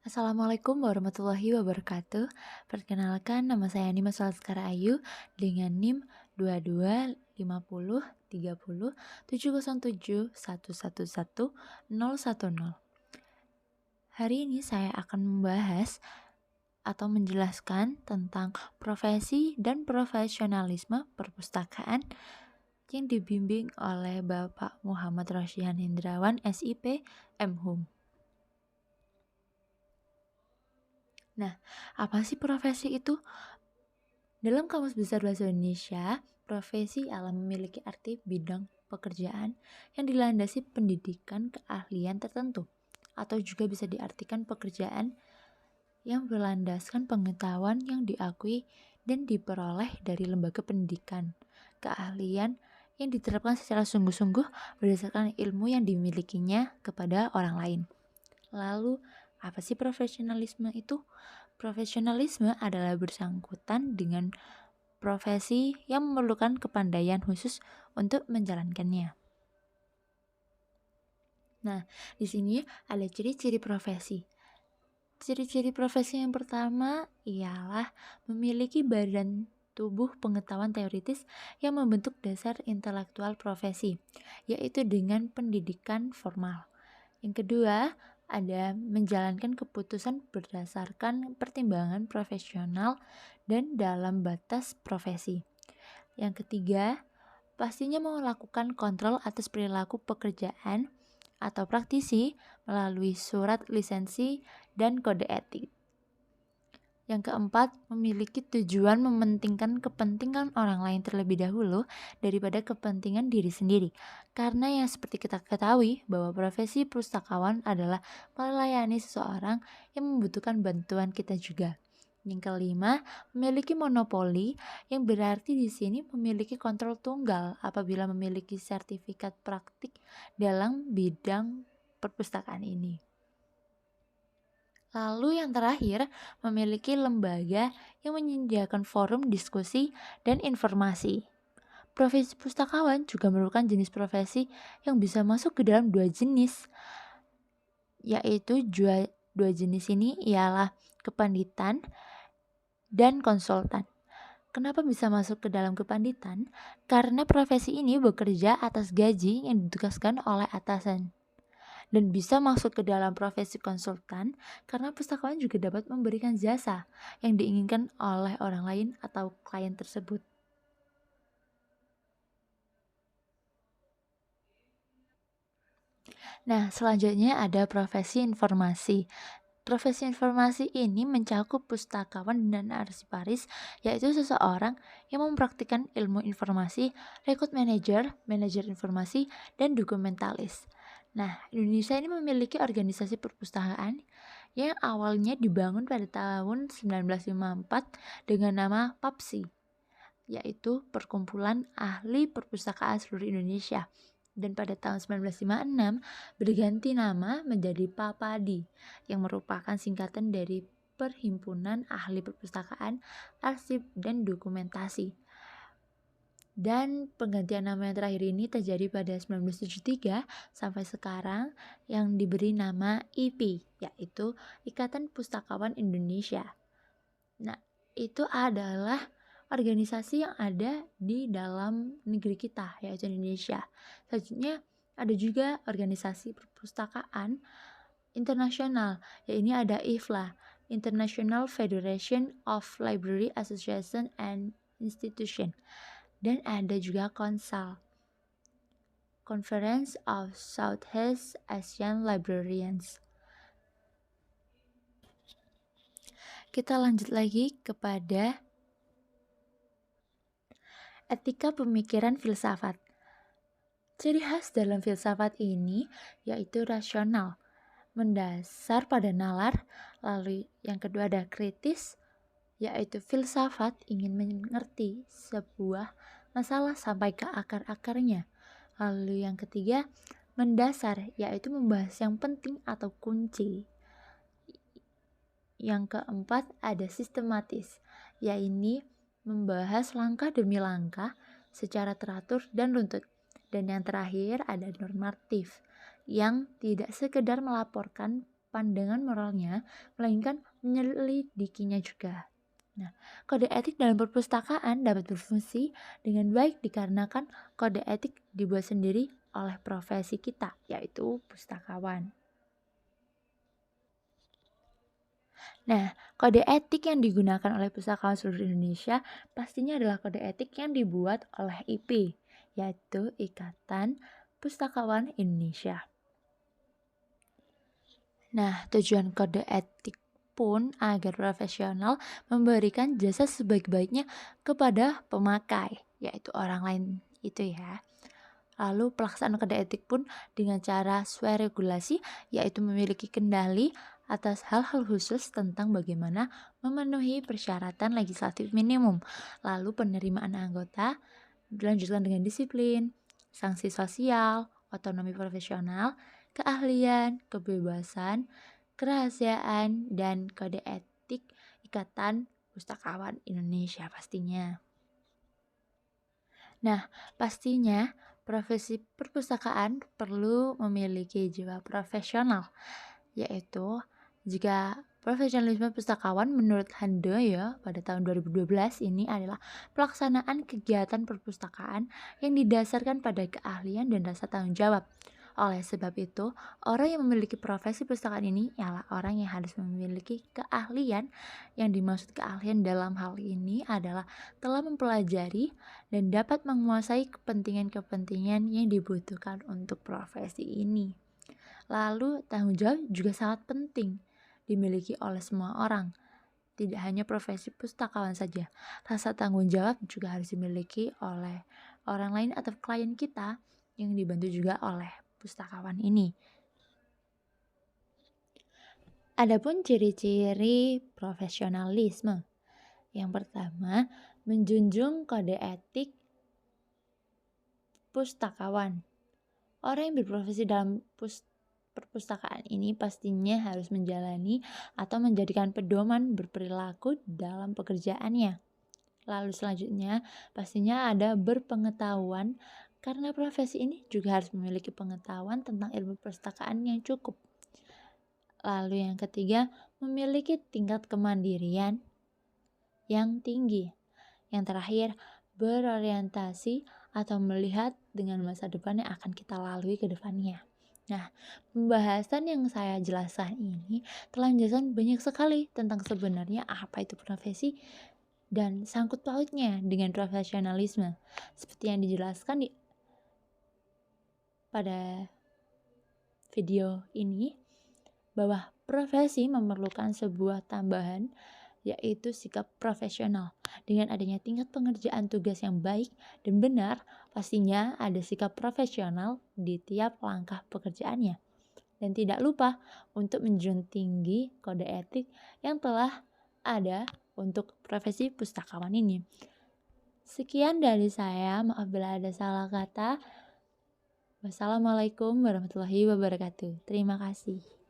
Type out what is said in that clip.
Assalamualaikum warahmatullahi wabarakatuh. Perkenalkan, nama saya Nima Solaskara Ayu dengan NIM 2250307071111010. Hari ini saya akan membahas atau menjelaskan tentang profesi dan profesionalisme perpustakaan yang dibimbing oleh Bapak Muhammad Rosyihan Hindrawan, SIP, MHum. Nah, apa sih profesi itu? Dalam Kamus Besar Bahasa Indonesia, profesi adalah memiliki arti bidang pekerjaan yang dilandasi pendidikan keahlian tertentu, atau juga bisa diartikan pekerjaan yang berlandaskan pengetahuan yang diakui dan diperoleh dari lembaga pendidikan, keahlian yang diterapkan secara sungguh-sungguh berdasarkan ilmu yang dimilikinya kepada orang lain. Lalu, apa sih profesionalisme itu? Profesionalisme adalah bersangkutan dengan profesi yang memerlukan kepandaian khusus untuk menjalankannya. Nah, di sini ada ciri-ciri profesi. Ciri-ciri profesi yang pertama ialah memiliki badan tubuh pengetahuan teoritis yang membentuk dasar intelektual profesi, yaitu dengan pendidikan formal. Yang kedua, ada menjalankan keputusan berdasarkan pertimbangan profesional dan dalam batas profesi. Yang ketiga, pastinya melakukan kontrol atas perilaku pekerjaan atau praktisi melalui surat lisensi dan kode etik. Yang keempat, memiliki tujuan mementingkan kepentingan orang lain terlebih dahulu daripada kepentingan diri sendiri. Karena yang seperti kita ketahui bahwa profesi pustakawan adalah melayani seseorang yang membutuhkan bantuan kita juga. Yang kelima, memiliki monopoli yang berarti di sini memiliki kontrol tunggal apabila memiliki sertifikat praktik dalam bidang perpustakaan ini. Lalu yang terakhir, memiliki lembaga yang menyediakan forum diskusi dan informasi. Profesi pustakawan juga merupakan jenis profesi yang bisa masuk ke dalam dua jenis, yaitu dua jenis ini ialah kepanditan dan konsultan. Kenapa bisa masuk ke dalam kepanditan? Karena profesi ini bekerja atas gaji yang ditugaskan oleh atasan. Dan bisa masuk ke dalam profesi konsultan karena pustakawan juga dapat memberikan jasa yang diinginkan oleh orang lain atau klien tersebut. Nah, selanjutnya ada profesi informasi. Profesi informasi ini mencakup pustakawan dan arsiparis, yaitu seseorang yang mempraktikkan ilmu informasi, record manager, manajer informasi, dan dokumentalis. Nah, Indonesia ini memiliki organisasi perpustakaan yang awalnya dibangun pada tahun 1954 dengan nama PAPSI, yaitu Perkumpulan Ahli Perpustakaan Seluruh Indonesia. Dan pada tahun 1956 berganti nama menjadi PAPADI yang merupakan singkatan dari Perhimpunan Ahli Perpustakaan, Arsip, dan Dokumentasi. Dan penggantian nama yang terakhir ini terjadi pada 1973 sampai sekarang yang diberi nama IPI, yaitu Ikatan Pustakawan Indonesia. Nah, itu adalah organisasi yang ada di dalam negeri kita, yaitu Indonesia. Selanjutnya ada juga organisasi perpustakaan internasional, yaitu ada IFLA, International Federation of Library Association and Institution. Dan ada juga KONSAL, Conference of Southeast Asian Librarians. Kita lanjut lagi kepada etika pemikiran filsafat. Ciri khas dalam filsafat ini yaitu rasional, mendasar pada nalar. Lalu yang kedua ada kritis, yaitu filsafat ingin mengerti sebuah masalah sampai ke akar-akarnya. Lalu yang ketiga mendasar, yaitu membahas yang penting atau kunci. Yang keempat ada sistematis, yaitu membahas langkah demi langkah secara teratur dan runtut. Dan yang terakhir ada normatif, yang tidak sekedar melaporkan pandangan moralnya, melainkan menyelidikinya juga. Nah, kode etik dalam perpustakaan dapat berfungsi dengan baik dikarenakan kode etik dibuat sendiri oleh profesi kita, yaitu pustakawan. Nah, kode etik yang digunakan oleh pustakawan seluruh Indonesia pastinya adalah kode etik yang dibuat oleh IP, yaitu Ikatan Pustakawan Indonesia. Nah, tujuan kode etik pun agar profesional memberikan jasa sebaik-baiknya kepada pemakai, yaitu orang lain itu ya. Lalu pelaksanaan kode etik pun dengan cara sesuai regulasi, yaitu memiliki kendali atas hal-hal khusus tentang bagaimana memenuhi persyaratan legislatif minimum. Lalu penerimaan anggota dilanjutkan dengan disiplin, sanksi sosial, otonomi profesional, keahlian, kebebasan, kerahasiaan, dan kode etik Ikatan Pustakawan Indonesia pastinya. Nah, pastinya profesi perpustakaan perlu memiliki jiwa profesional, yaitu jika profesionalisme pustakawan menurut Handoyo pada tahun 2012 ini adalah pelaksanaan kegiatan perpustakaan yang didasarkan pada keahlian dan rasa tanggung jawab. Oleh sebab itu, orang yang memiliki profesi perpustakaan ini ialah orang yang harus memiliki keahlian. Yang dimaksud keahlian dalam hal ini adalah telah mempelajari dan dapat menguasai kepentingan-kepentingan yang dibutuhkan untuk profesi ini. Lalu, tanggung jawab juga sangat penting dimiliki oleh semua orang. Tidak hanya profesi pustakawan saja, rasa tanggung jawab juga harus dimiliki oleh orang lain atau klien kita yang dibantu juga oleh pustakawan ini. Adapun ciri-ciri profesionalisme. Yang pertama, menjunjung kode etik pustakawan. Orang yang berprofesi dalam perpustakaan ini pastinya harus menjalani atau menjadikan pedoman berperilaku dalam pekerjaannya. Lalu selanjutnya, pastinya ada berpengetahuan karena profesi ini juga harus memiliki pengetahuan tentang ilmu perpustakaan yang cukup. Lalu yang ketiga, memiliki tingkat kemandirian yang tinggi. Yang terakhir, berorientasi atau melihat dengan masa depan yang akan kita lalui ke depannya. Nah, pembahasan yang saya jelaskan ini telah menjelaskan banyak sekali tentang sebenarnya apa itu profesi dan sangkut pautnya dengan profesionalisme. Seperti yang dijelaskan pada video ini, bahwa profesi memerlukan sebuah tambahan, yaitu sikap profesional. Dengan adanya tingkat pengerjaan tugas yang baik dan benar, pastinya ada sikap profesional di tiap langkah pekerjaannya. Dan tidak lupa untuk menjunjung tinggi kode etik yang telah ada untuk profesi pustakawan ini. Sekian dari saya, maaf bila ada salah kata. Wassalamualaikum warahmatullahi wabarakatuh. Terima kasih.